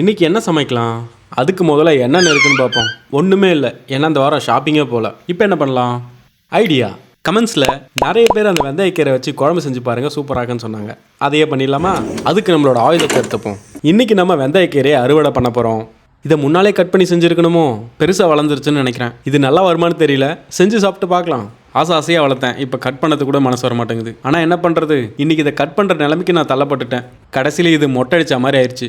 இன்றைக்கி என்ன சமைக்கலாம்? அதுக்கு முதல்ல என்னென்ன இருக்குன்னு பார்ப்போம். ஒன்றுமே இல்லை, ஏன்னா அந்த வாரம் ஷாப்பிங்கே போகல. இப்போ என்ன பண்ணலாம்? ஐடியா கமெண்ட்ஸில் நிறைய பேர் அந்த வெந்தயக்கீரை வச்சு குழம்பு செஞ்சு பாருங்கள், சூப்பராகன்னு சொன்னாங்க. அதையே பண்ணிடலாமா? அதுக்கு நம்மளோட ஆயுதத்தை எடுத்துப்போம். இன்றைக்கி நம்ம வெந்தயக்கீரையை அறுவடை பண்ண போகிறோம். இதை முன்னாலே கட் பண்ணி செஞ்சுருக்கணுமோ? பெருசாக வளர்ந்துருச்சுன்னு நினைக்கிறேன். இது நல்லா வருமானு தெரியல, செஞ்சு சாப்பிட்டு பார்க்கலாம். ஆசையாக வளர்த்தேன், இப்போ கட் பண்ணது கூட மனசு வர மாட்டேங்குது. ஆனால் என்ன பண்ணுறது, இன்றைக்கி இதை கட் பண்ணுற நிலைமைக்கு நான் தள்ளப்பட்டுட்டேன். கடைசியில் இது மொட்டை அடித்த மாதிரி ஆயிடுச்சு.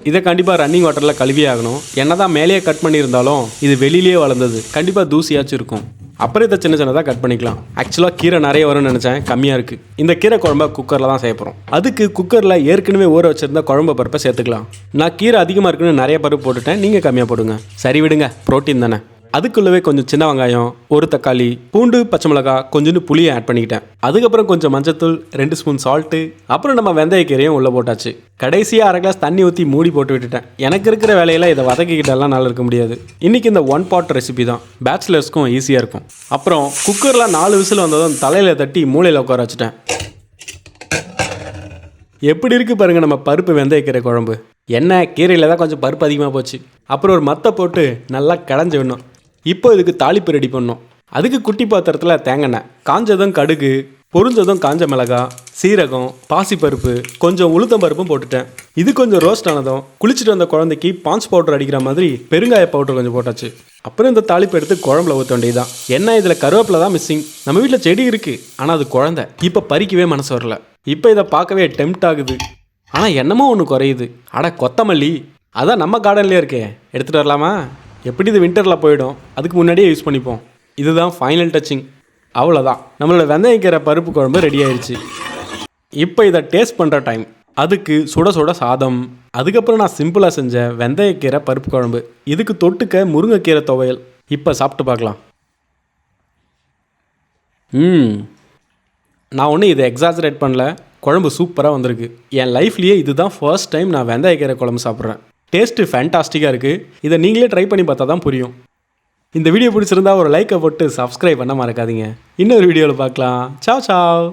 இதை கண்டிப்பாக ரன்னிங் வாட்டரில் கழுவியே ஆகணும். என்ன தான் மேலேயே கட் பண்ணியிருந்தாலும் இது வெளியிலேயே வளர்ந்தது, கண்டிப்பாக தூசியாச்சும் இருக்கும். அப்புறம் இதை சின்ன சின்னதாக கட் பண்ணிக்கலாம். ஆக்சுவலாக கீரை நிறைய வரும்னு நினச்சேன், கம்மியாக இருக்குது. இந்த கீரை குழம்பை குக்கரில் தான் செய்ய போகிறோம். அதுக்கு குக்கரில் ஏற்கனவே ஊற வச்சுருந்த குழம்பு பருப்பை சேர்த்துக்கலாம். நான் கீரை அதிகமாக இருக்குன்னு நிறைய பருப்பு போட்டுட்டேன், நீங்கள் கம்மியாக போடுங்க. சரி விடுங்க, ப்ரோட்டீன் தானே. அதுக்குள்ளவே கொஞ்சம் சின்ன வெங்காயம், ஒரு தக்காளி, பூண்டு, பச்சை மிளகாய், கொஞ்சோண்டு புளியை ஆட் பண்ணிக்கிட்டேன். அதுக்கப்புறம் கொஞ்சம் மஞ்சத்தூள், 2 ஸ்பூன் சால்ட்டு, அப்புறம் நம்ம வெந்தயக்கீரையும் உள்ளே போட்டாச்சு. கடைசியாக 1/2 கிளாஸ் தண்ணி ஊற்றி மூடி போட்டு விட்டுட்டேன். எனக்கு இருக்கிற வேலையில் இதை வதக்கிக்கிட்டெல்லாம் நல்லா இருக்க முடியாது. இன்றைக்கி இந்த 1 pot ரெசிபி தான், பேச்சுலர்ஸ்க்கும் ஈஸியாக இருக்கும். அப்புறம் குக்கரில் 4 விசில் வந்ததும் தலையில் தட்டி மூளையில் உட்கார வச்சுட்டேன். எப்படி இருக்குது பாருங்கள் நம்ம பருப்பு வெந்தயக்கீரை குழம்பு. என்ன கீரையில் தான் கொஞ்சம் பருப்பு அதிகமாக போச்சு. அப்புறம் ஒரு மத்தை போட்டு நல்லா கடைஞ்சி விடணும். இப்போ இதுக்கு தாளிப்பு ரெடி பண்ணோம். அதுக்கு குட்டி பாத்திரத்தில் தேங்காய், காஞ்சதும் கடுகு, பொரிஞ்சதும் காஞ்ச மிளகாய், சீரகம், பாசிப்பருப்பு, கொஞ்சம் உளுத்தம் பருப்பும் போட்டுட்டேன். இது கொஞ்சம் ரோஸ்ட் ஆனதும் குளிச்சுட்டு வந்த குழந்தைக்கு பான்ஸ் பவுடர் அடிக்கிற மாதிரி பெருங்காய பவுடர் கொஞ்சம் போட்டாச்சு. அப்புறம் இந்த தாளிப்பு எடுத்து குழம்புல ஊற்ற வேண்டியதுதான். என்ன இதில் கருவேப்பிலை தான் மிஸ்ஸிங். நம்ம வீட்டில் செடி இருக்குது, ஆனால் அது குழந்தை, இப்போ பறிக்கவே மனசு வரல. இப்போ இதை பார்க்கவே டெம்ப்ட் ஆகுது, ஆனால் என்னமோ ஒன்று குறையுது. அட கொத்தமல்லி, அதான் நம்ம கார்டன்லேயே இருக்கே, எடுத்துகிட்டு வரலாமா? எப்படி இது வின்டரில் போயிடும், அதுக்கு முன்னாடியே யூஸ் பண்ணிப்போம். இதுதான் ஃபைனல் டச்சிங். அவ்வளோதான், நம்மளோட வெந்தயக்கீரை பருப்பு குழம்பு ரெடி ஆயிடுச்சு. இப்போ இதை டேஸ்ட் பண்ணுற டைம். அதுக்கு சுட சுட சாதம், அதுக்கப்புறம் நான் சிம்பிளாக செஞ்ச வெந்தயக்கீரை பருப்பு குழம்பு, இதுக்கு தொட்டுக்க முருங்கைக்கீரை துவையல். இப்போ சாப்பிட்டு பார்க்கலாம். நான் ஒன்றும் இதை எக்ஸாஜரேட் பண்ணல, குழம்பு சூப்பராக வந்திருக்கு. என் லைஃப்லேயே இதுதான் ஃபர்ஸ்ட் டைம் நான் வெந்தயக்கீரை குழம்பு சாப்பிட்றேன். டேஸ்ட்டு ஃபேண்டாஸ்டிக்காக இருக்குது. இதை நீங்களே ட்ரை பண்ணி பார்த்தா தான் புரியும். இந்த வீடியோ பிடிச்சிருந்தா ஒரு லைக்கை போட்டு சப்ஸ்கிரைப் பண்ண மறக்காதீங்க. இன்னொரு வீடியோவில் பார்க்கலாம். Ciao Zhao.